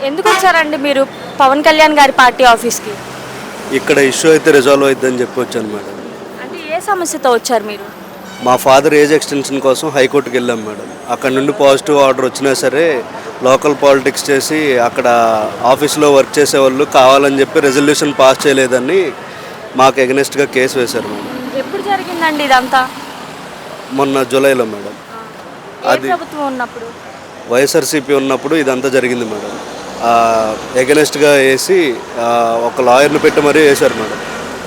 ఎందుకు వచ్చారండి మీరు పవన్ కళ్యాణ్ గారి పార్టీ ఆఫీస్కి? ఇక్కడ ఇష్యూ అయితే రిజాల్వ్ అవుతుందని చెప్పి వచ్చాను మేడం. అంటే ఏ సమస్యతో వచ్చారు మీరు? మా ఫాదర్ ఏజ్ ఎక్స్టెన్షన్ కోసం హైకోర్టుకి వెళ్ళాం మేడం. అక్కడ నుండి పాజిటివ్ ఆర్డర్ వచ్చినా సరే లోకల్ పాలిటిక్స్ చేసి అక్కడ ఆఫీస్లో వర్క్ చేసేవాళ్ళు కావాలని చెప్పి రెజల్యూషన్ పాస్ చేయలేదని మాకు ఎగనెస్ట్గా కేసు వేశారు మేడం. ఎప్పుడు జరిగిందండి ఇదంతా? మొన్న జూలైలో మేడం. ఏ అది ప్రభుత్వం ఉన్నప్పుడు? వైఎస్ఆర్సీపీ ఉన్నప్పుడు ఇదంతా జరిగింది మేడం. ఎగనెస్ట్గా వేసి ఒక లాయర్ని పెట్టి మరీ వేశారు మేడం.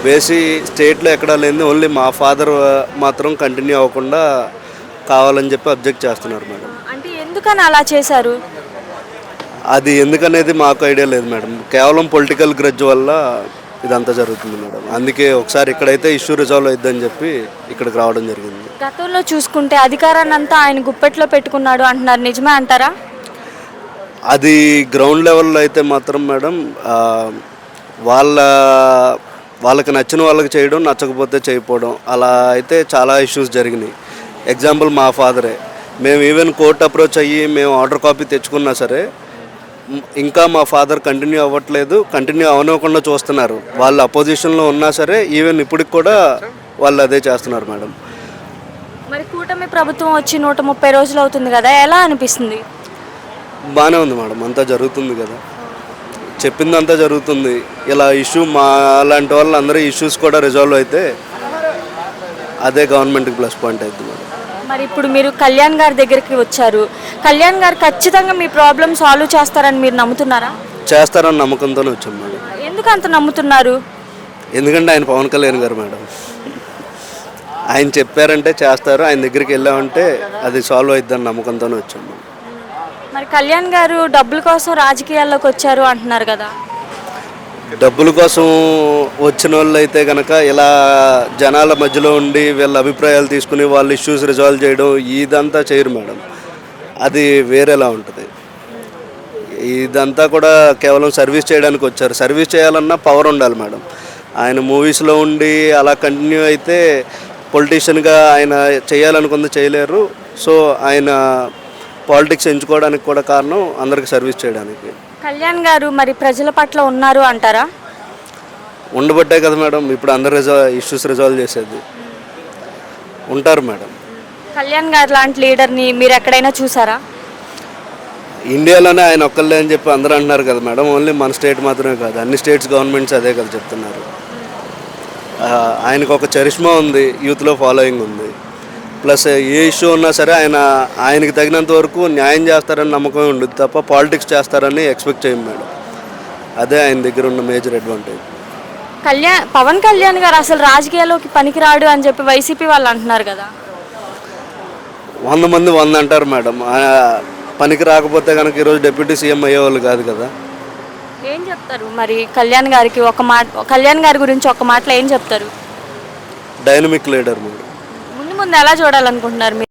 వేసి స్టేట్లో ఎక్కడా లేని ఓన్లీ మా ఫాదర్ మాత్రం కంటిన్యూ అవ్వకుండా కావాలని చెప్పి అబ్జెక్ట్ చేస్తున్నారు మేడం. అంటే ఎందుకని అలా చేశారు? అది ఎందుకనేది మాకు ఐడియా లేదు మేడం. కేవలం పొలిటికల్ గ్రడ్జ్ వల్ల ఇదంతా జరుగుతుంది మేడం. అందుకే ఒకసారి ఇక్కడైతే ఇష్యూ రిజాల్వ్ అయిద్దని చెప్పి ఇక్కడికి రావడం జరిగింది. గతంలో చూసుకుంటే అధికారాన్ని అంతా ఆయన గుప్పెట్లో పెట్టుకున్నాడు అంటున్నారు, నిజమే అంటారా? అది గ్రౌండ్ లెవెల్లో అయితే మాత్రం మేడం వాళ్ళకి నచ్చిన వాళ్ళకి చేయడం, నచ్చకపోతే చేయకపోవడం, అలా అయితే చాలా ఇష్యూస్ జరిగినాయి. ఎగ్జాంపుల్ మా ఫాదరే. మేము ఈవెన్ కోర్ట్ అప్రోచ్ అయ్యి మేము ఆర్డర్ కాపీ తెచ్చుకున్నా సరే ఇంకా మా ఫాదర్ కంటిన్యూ అవ్వట్లేదు, కంటిన్యూ అవనివ్వకుండా చూస్తున్నారు. వాళ్ళు అపోజిషన్లో ఉన్నా సరే ఈవెన్ ఇప్పటికి కూడా వాళ్ళు అదే చేస్తున్నారు మేడం. మరి కూటమి ప్రభుత్వం వచ్చి 130 రోజులు అవుతుంది కదా, ఎలా అనిపిస్తుంది? బాగానే ఉంది మేడం, అంతా జరుగుతుంది కదా, చెప్పిందంతా జరుగుతుంది. ఇలా ఇష్యూ మా లాంటి వాళ్ళు అందరూ ఇష్యూస్ కూడా రిజాల్వ్ అయితే అదే గవర్నమెంట్కి ప్లస్ పాయింట్ అవుతుంది మేడం. మరి ఇప్పుడు మీరు కళ్యాణ్ గారి దగ్గరికి వచ్చారు, కళ్యాణ్ గారు ఖచ్చితంగా మీ ప్రాబ్లం సాల్వ్ చేస్తారని మీరు నమ్ముతున్నారా? చేస్తారని నమ్మకంతోనే వచ్చాం మేడం. ఎందుకు అంత నమ్ముతున్నారు? ఎందుకంటే ఆయన పవన్ కళ్యాణ్ గారు మేడం. ఆయన చెప్పారంటే చేస్తారు, ఆయన దగ్గరికి వెళ్ళామంటే అది సాల్వ్ అవుతుందని నమ్మకంతోనే వచ్చాం మేడం. మరి కళ్యాణ్ గారు డబ్బుల కోసం రాజకీయాల్లోకి వచ్చారు అంటున్నారు కదా. డబ్బుల కోసం వచ్చిన వాళ్ళు అయితే కనుక ఇలా జనాల మధ్యలో ఉండి వీళ్ళ అభిప్రాయాలు తీసుకుని వాళ్ళ ఇష్యూస్ రిజాల్వ్ చేయడం ఇదంతా చేయరు మేడం. అది వేరేలా ఉంటుంది. ఇదంతా కూడా కేవలం సర్వీస్ చేయడానికి వచ్చారు. సర్వీస్ చేయాలన్నా పవర్ ఉండాలి మేడం. ఆయన మూవీస్లో ఉండి అలా కంటిన్యూ అయితే పొలిటీషియన్గా ఆయన చేయాలనుకుంది చేయలేరు. సో ఆయన పాలిటిక్స్ ఎంచుకోవడానికి కూడా కారణం అందరికి సర్వీస్ చేయడానికి. కళ్యాణ్ గారు మరి ప్రజల పట్ల ఉన్నారు అంటారా? ఉండబట్టే కదా మేడం ఇప్పుడు అందరు ఇష్యూస్ రిజాల్వ్ చేసేది. ఉంటారు మేడం. కళ్యాణ్ గారు లాంటి లీడర్ని మీరు ఎక్కడైనా చూసారా? ఇండియాలోనే ఆయన ఒక్కళ్ళే అని చెప్పి అందరూ అంటున్నారు కదా మేడం. ఓన్లీ మన స్టేట్ మాత్రమే కాదు, అన్ని స్టేట్స్ గవర్నమెంట్స్ అదే కదా చెప్తున్నారు. ఆయనకు ఒక చరిష్మా ఉంది, యూత్లో ఫాలోయింగ్ ఉంది. ప్లస్ ఏ ఇష్యూ ఉన్నా సరే ఆయనకి తగినంత వరకు న్యాయం చేస్తారని నమ్మకమే ఉండదు తప్ప పాలిటిక్స్ చేస్తారని ఎక్స్పెక్ట్ చేయం మేడం. అదే ఆయన దగ్గర ఉన్న మేజర్ అడ్వాంటేజ్. పవన్ కళ్యాణ్ గారు అసలు రాజకీయాల్లోకి పనికిరాడు అని చెప్పి వైసీపీ వాళ్ళు అంటున్నారు కదా. 100 మంది 100 అంటారు మేడం. పనికి రాకపోతే కనుక ఈరోజు డిప్యూటీ సీఎం అయ్యేవాళ్ళు కాదు కదా. ఏం చెప్తారు మరి కళ్యాణ్ గారికి? కళ్యాణ్ గారి గురించి ఒక మాటలో ఏం చెప్తారు? Dynamic leader madam. ముందు ఎలా చూడాలనుకుంటున్నారు మీరు?